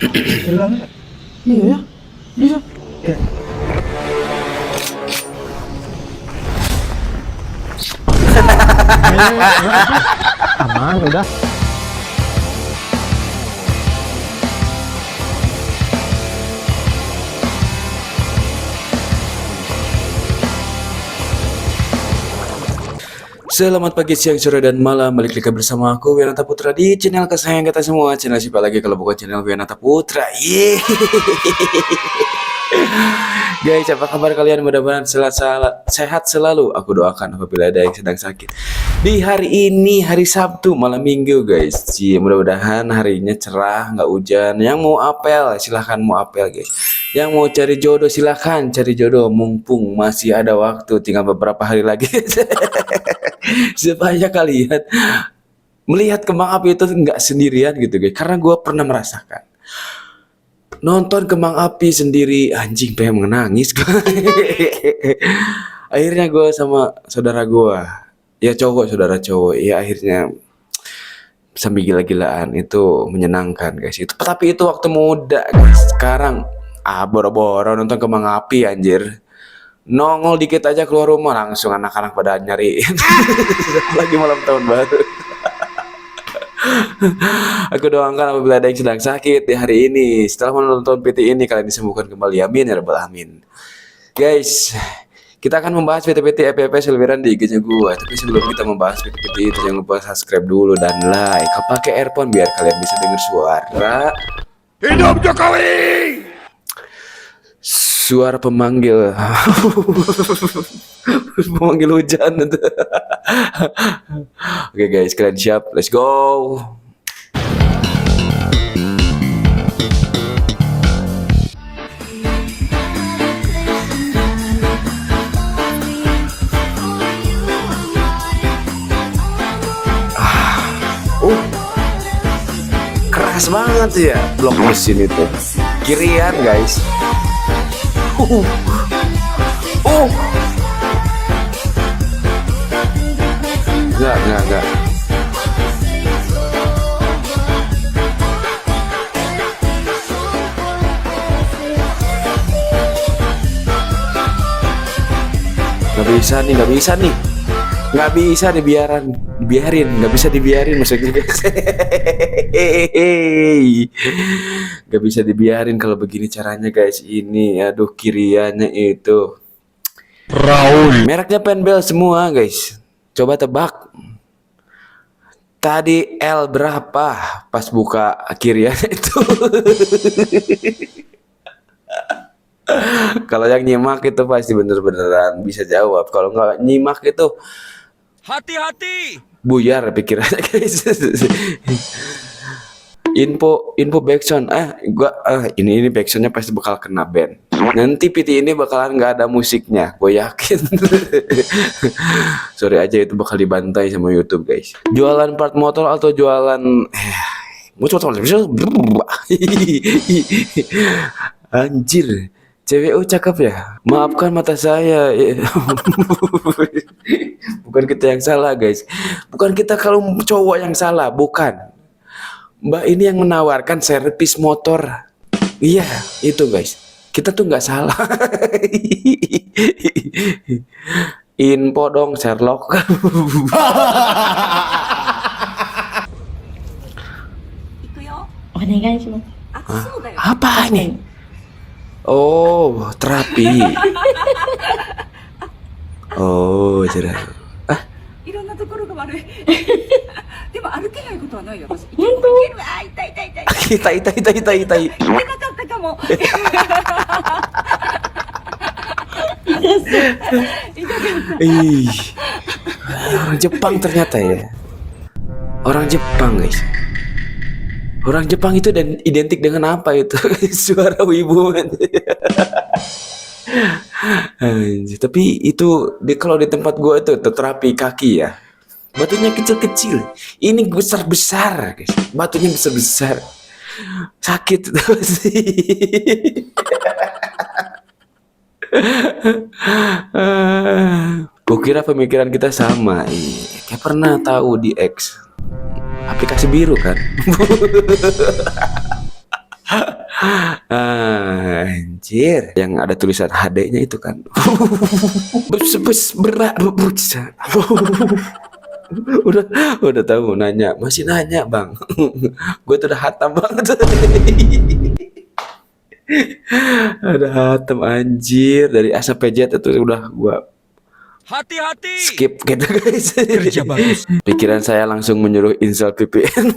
Kecil banget. Iya ya, bisa. Oke. Aman udah. Selamat pagi, siang, sore, dan malam. Balik lagi bersama aku, Wianata Putra, di channel kesayangan kita semua. Channel siapa lagi kalau bukan channel Wianata Putra. Yeay. Guys, apa kabar kalian? Mudah-mudahan sehat selalu. Aku doakan apabila ada yang sedang sakit. Di hari ini, hari Sabtu, malam minggu guys. Mudah-mudahan harinya cerah, nggak hujan. Yang mau apel, silahkan mau apel guys. Yang mau cari jodoh, silahkan cari jodoh. Mumpung masih ada waktu, tinggal beberapa hari lagi. Supaya kalian melihat kembang api itu nggak sendirian gitu guys. Karena gue pernah merasakan nonton kembang api sendiri, anjing pengen menangis. Akhirnya gue sama saudara gue, ya saudara cowok, ya akhirnya sambil gila-gilaan. Itu menyenangkan guys. Itu tapi itu waktu muda guys. Sekarang boro-boro nonton kembang api anjir. Nongol dikit aja keluar rumah langsung anak-anak pada nyariin. Lagi malam tahun baru. Aku doakan apabila ada yang sedang sakit di hari ini, setelah menonton PT ini kalian disembuhkan kembali, amin ya rabbal alamin. Guys, kita akan membahas PT-PT FPP Selveran di IG-nya gua. Tapi sebelum kita membahas PT-PT itu, jangan lupa subscribe dulu dan like. Kau pakai earphone biar kalian bisa dengar suara. Hidup Jokowi! Suara pemanggil. Pemanggil hujan itu. Oke guys, kalian siap? Let's go. Keras banget ya blok mesin itu. Kirian guys. Enggak. Nggak bisa dibiarin maksudnya guys. Nggak bisa dibiarin kalau begini caranya guys. Ini aduh, kiriannya itu Raul. mereknya Penbel semua guys. Coba tebak tadi L berapa pas buka kiriannya itu. Kalau yang nyimak itu pasti bener-beneran bisa jawab. Kalau nggak nyimak itu Hati-hati. buyar pikirannya guys. info backsound ini backsoundnya pasti bakal kena ban. Nanti PT ini bakalan nggak ada musiknya, gue yakin. Sorry aja, itu bakal dibantai sama YouTube guys. Jualan part motor atau jualan motor? Anjir, cewek cakep ya. Maafkan mata saya. Bukan kita yang salah guys. Bukan kita kalau cowok yang salah, bukan. Mbak ini yang menawarkan servis motor. Iya, itu guys. Kita tuh nggak salah. Info dong Sherlock. Apa ini? Oh, terapi. Oh, cerah. いろんなところが悪い。でも歩けないことはないよ。私。本当？あ、痛い。痛い。行けなかったかも。Ih, orang Jepang ternyata ya. Orang Jepang guys. Orang Jepang itu dan identik dengan apa itu? Suara wibu. Anjir, tapi itu kalau di tempat gua itu terapi kaki ya. Batunya kecil-kecil. Ini besar-besar guys. Batunya besar-besar. Sakit sih. Kukira pemikiran kita sama. Kayak pernah tahu di X aplikasi biru kan. Anjir, yang ada tulisan HD-nya itu kan. Berat. udah tahu nanya, masih nanya bang. Gue tuh udah hatam banget. Udah hatam anjir dari A sampai Z itu udah gua Hati-hati. skip gitu guys. Kerja bagus. Pikiran saya langsung menyuruh install VPN.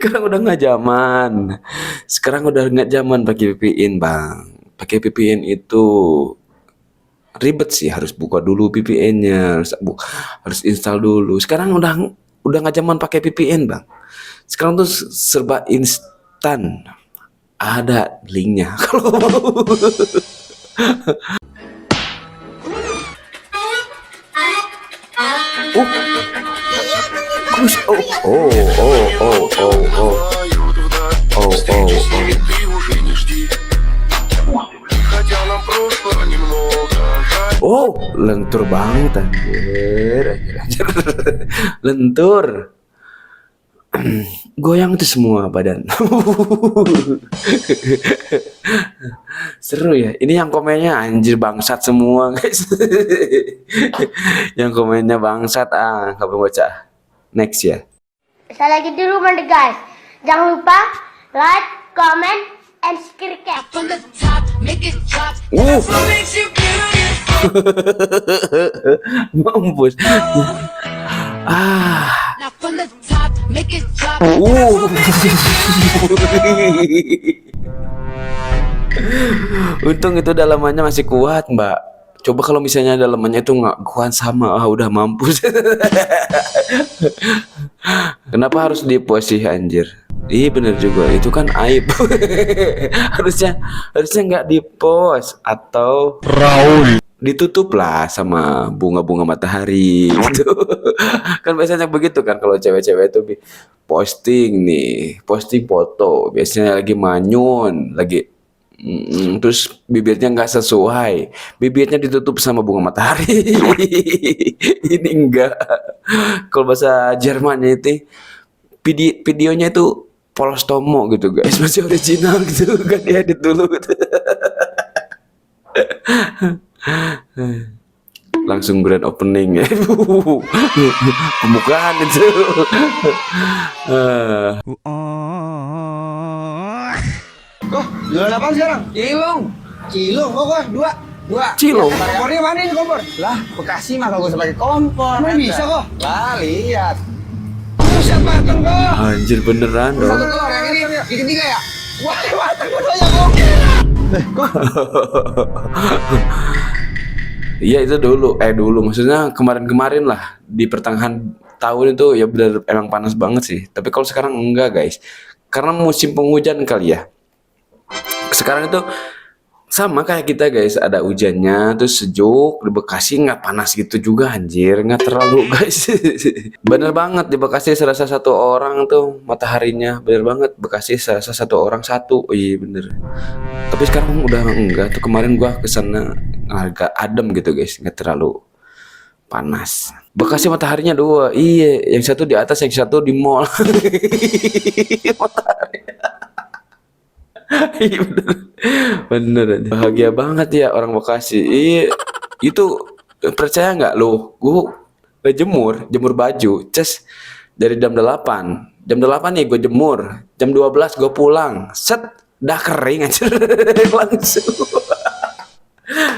Sekarang udah nggak zaman. Sekarang udah nggak zaman pakai VPN bang. Pakai VPN itu ribet sih, harus buka dulu VPN-nya, harus install dulu. Sekarang udah nggak zaman pakai VPN bang. Sekarang tuh serba instan, ada linknya kalau mau. Oh, lentur banget anjir. Lentur. Goyang tuh semua badan. Seru ya. Ini yang komennya anjir bangsat semua guys. Yang komennya bangsat nggak baca. Next ya. Saya lagi di rumah deh guys. Jangan lupa like, comment, and subscribe. Mampus. Untung itu dalamannya masih kuat, Mbak. Coba kalau misalnya dalamannya itu nggak kuat sama, udah mampus. Kenapa harus di-post sih anjir? Iya bener juga, itu kan aib. harusnya nggak di-post atau Raul. ditutup lah sama bunga-bunga matahari gitu. Kan biasanya begitu kan kalau cewek-cewek itu posting foto, biasanya lagi manyun, lagi terus bibirnya nggak sesuai, bibirnya ditutup sama bunga matahari. Ini enggak. Kalau bahasa Jermannya itu videonya itu polos tomo gitu guys, masih original gitu, kan diedit dulu gitu. Langsung grand opening ya. Pembukaan itu. Jualan apa sekarang? Cilung. Cilung, kok dua. Cilung. Kompornya mana ini kompor? Lah, Bekasi mah kalau gue pakai kompor. Mana bisa kok? Lah, lihat. Buset mateng kok. Anjir beneran dong. Satu telur yang ini, yang ketiga ya? Wah, mateng kok doang oke. Kok? Iya itu dulu maksudnya kemarin lah di pertengahan tahun itu ya bener emang panas banget sih. Tapi kalau sekarang enggak guys, karena musim penghujan kali ya. Sekarang itu sama kayak kita guys, ada hujannya terus sejuk. Di Bekasi nggak panas gitu juga anjir, nggak terlalu guys. Bener banget di Bekasi serasa satu orang tuh mataharinya, bener banget Bekasi serasa satu orang satu. Oh, iya bener. Tapi sekarang udah enggak tuh, kemarin gua kesana agak adem gitu guys, nggak terlalu panas. Bekasi mataharinya dua, iya, yang satu di atas, yang satu di mall. Matahari. Iya bener aja. Bahagia banget ya orang Bekasi. Iya, itu percaya nggak lo? Gue jemur baju, dari jam 8 nih gue jemur, jam 12 gue pulang, dah kering aja langsung.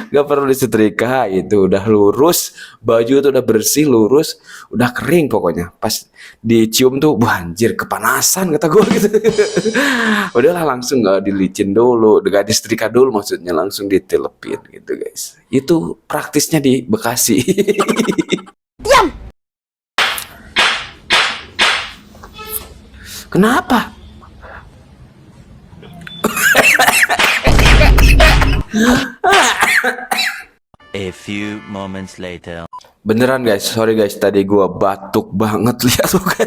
Gak perlu disetrika, itu udah lurus, baju tuh udah bersih, lurus, udah kering pokoknya. Pas dicium tuh, wah anjir kepanasan kata gue gitu. Udahlah langsung gak dilicin dulu, gak disetrika dulu maksudnya, langsung ditelepin gitu guys. Itu praktisnya di Bekasi. Diam. Kenapa? A few moments later. Beneran guys, sorry guys, tadi gua batuk banget lihat muka.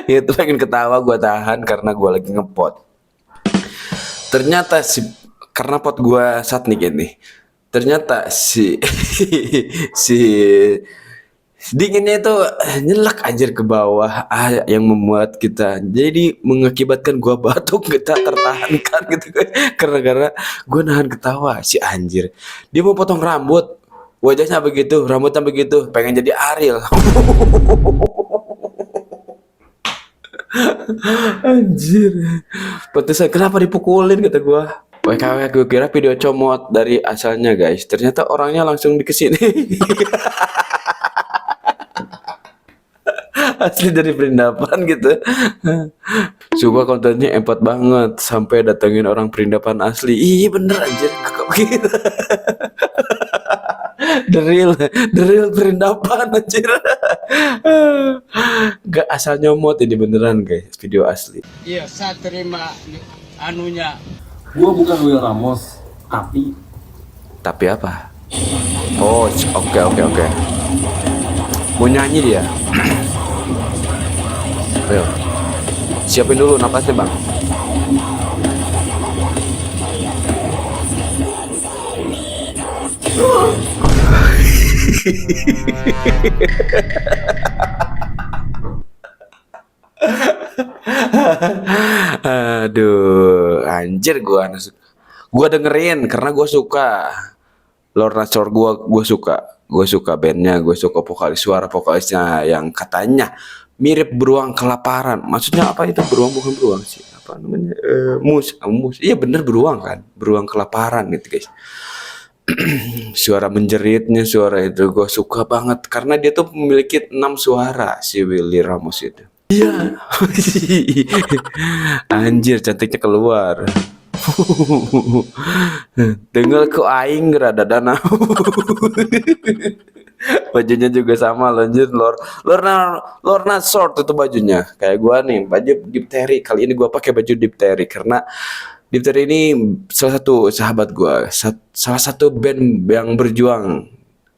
Itu pengen ketawa gua tahan karena gua lagi ngepot. Ternyata karena pot gua satnik ini. Ternyata si Dinginnya itu nyelak anjir ke bawah, yang membuat kita jadi mengakibatkan gua batuk gak tertahankan gitu kan. Karena gua nahan ketawa si anjir. Dia mau potong rambut, wajahnya begitu, rambutnya begitu, pengen jadi Ariel. Anjir. Pantesan kenapa dipukulin kata gua. WKW gue kira video comot dari asalnya guys. Ternyata orangnya langsung dikesini. Asli dari perindapan gitu. Sumpah kontennya empot banget sampai datengin orang perindapan asli. Iya bener anjir kakak begitu. The real perindapan anjir. Gak asal nyomot ini beneran guys, video asli. Iya, saya terima anunya. Gua bukan Will Ramos, Tapi apa? Oh, oke. Mau nyanyi dia. Ayo. Siapin dulu napasnya, Bang. Aduh, anjir gua dengerin karena gua suka. Lorna Shore gua suka bandnya, gua suka suara vokalisnya yang katanya mirip beruang kelaparan. Maksudnya apa itu beruang, bukan beruang sih, apa namanya, mus. Iya bener beruang kan, beruang kelaparan gitu guys. Suara menjeritnya, suara itu gue suka banget karena dia tuh memiliki 6 suara si Willy Ramos itu. Iya. Anjir cantiknya keluar. Dengar ke aing rada dana. Bajunya juga sama lanjut Lorna Shore itu bajunya. Kayak gua nih, baju Dipteri. Kali ini gua pakai baju Dipteri karena Dipteri ini salah satu sahabat gua, salah satu band yang berjuang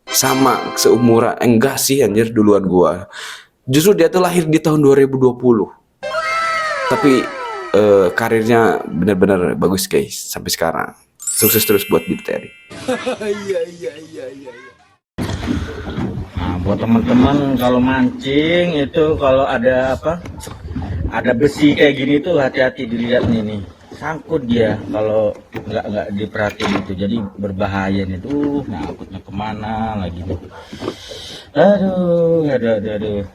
sama seumuran. Enggak sih anjir, duluan gua. Justru dia tuh lahir di tahun 2020. Tapi karirnya benar-benar bagus guys sampai sekarang. Sukses terus buat Dipteri. Nah, buat teman-teman kalau mancing itu kalau ada ada besi kayak gini tuh hati-hati dilihat nih. Sangkut dia kalau nggak diperhatiin itu, jadi berbahaya nih tuh, nyangkutnya kemana lagi tuh. Aduh.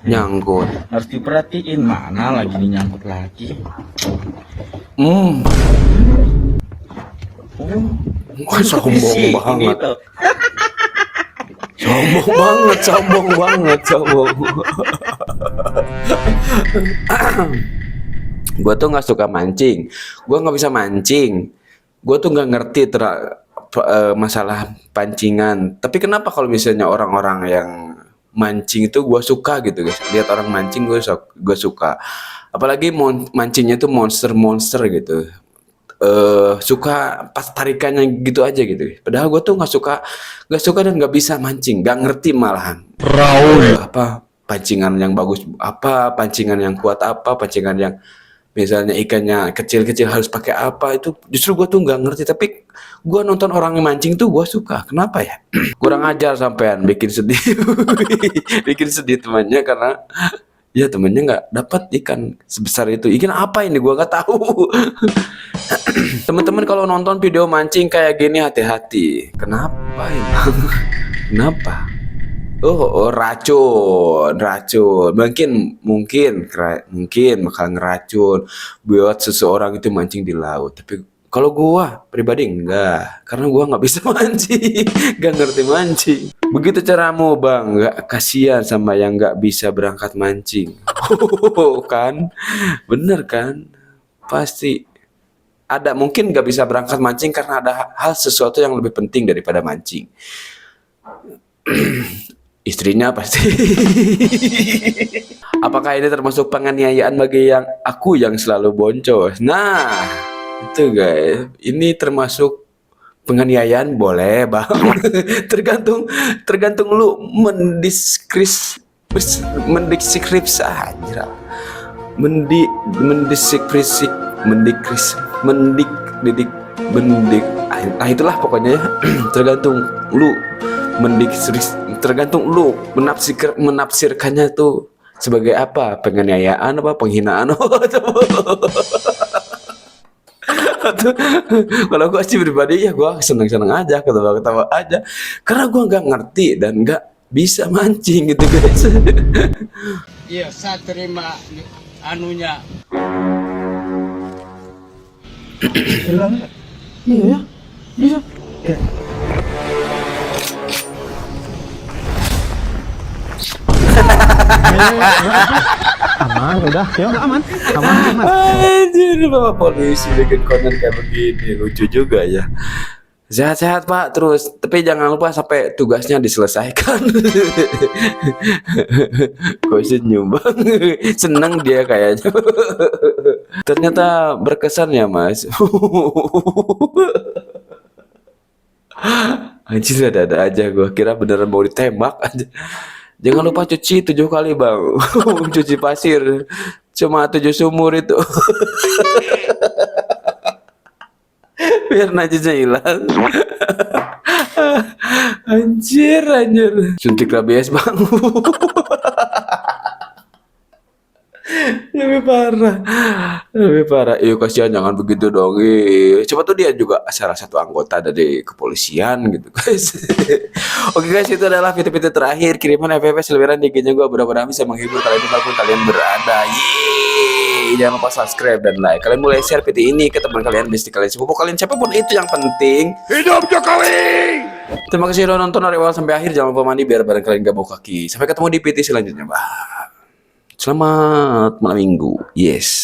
Nyangkut. Harus diperhatiin mana lagi nih nyangkut lagi. Wah, sombong banget. Sombong banget. Gue tuh nggak suka mancing, gue nggak bisa mancing, gue tuh nggak ngerti masalah pancingan. Tapi kenapa kalau misalnya orang-orang yang mancing itu gue suka gitu guys, lihat orang mancing gue suka, apalagi mancingnya tuh monster gitu, suka pas tarikannya gitu aja gitu. Padahal gue tuh nggak suka dan nggak bisa mancing, nggak ngerti malahan. Apa pancingan yang bagus, apa pancingan yang kuat, apa pancingan yang misalnya ikannya kecil-kecil harus pakai apa, itu justru gue tuh nggak ngerti. Tapi gue nonton orang yang mancing tuh gue suka. Kenapa ya? Kurang ajar sampean, bikin sedih. Bikin sedih temannya karena ya temennya nggak dapat ikan sebesar itu. Ikan apa ini? Gue nggak tahu. Teman-teman kalau nonton video mancing kayak gini hati-hati. Kenapa ya? Kenapa? Oh, racun. Mungkin bakal ngeracun buat seseorang itu mancing di laut. Tapi kalau gua pribadi enggak, karena gua nggak bisa mancing, nggak ngerti mancing. Begitu caramu bang, nggak kasihan sama yang nggak bisa berangkat mancing. Kan, bener kan? Pasti ada mungkin nggak bisa berangkat mancing karena ada hal sesuatu yang lebih penting daripada mancing. Istrinya pasti. Apakah ini termasuk penganiayaan bagi aku yang selalu boncos? Nah, itu guys, ini termasuk penganiayaan boleh bang. tergantung lu mendeskripsi aja. Nah itulah pokoknya ya. Tergantung lu tergantung lu menafsirkannya tuh sebagai apa, penganiayaan apa penghinaan. Kalau gue sih pribadi ya gue seneng-seneng aja, ketawa-ketawa aja, karena gue nggak ngerti dan nggak bisa mancing gitu guys. Iya, saya terima anunya. Iya ya, bisa. Aman, udah, ya aman. Anjir, bapak polisi bikin konten kayak begini, lucu juga ya. Sehat-sehat Pak terus, tapi jangan lupa sampai tugasnya diselesaikan. Kok senyum bang, seneng dia kayaknya. Ternyata berkesan ya Mas. Anjir, ada aja, gue kira beneran mau ditembak aja. Jangan lupa cuci 7 kali bang. Cuci pasir cuma 7 sumur itu. Biar najisnya hilang. Anjir. Suntik rabies bang. Lebih parah. Iya kasihan, jangan begitu dong. Coba tuh dia juga salah satu anggota dari kepolisian gitu guys. Oke guys, itu adalah video-video terakhir kiriman FVP seliweran di IG-nya gue. Mudah-mudahan bisa menghibur kalian dimanapun kalian berada. Yeay, jangan lupa subscribe dan like. Kalian mulai share video ini ke teman kalian, bestie kalian, sepupu kalian, siapapun itu, yang penting Hidup Jokowi! terima kasih udah nonton dari awal sampai akhir. Jangan lupa mandi biar badan kalian gak bau kaki. Sampai ketemu di PT selanjutnya. Bye. Selamat malam minggu. Yes.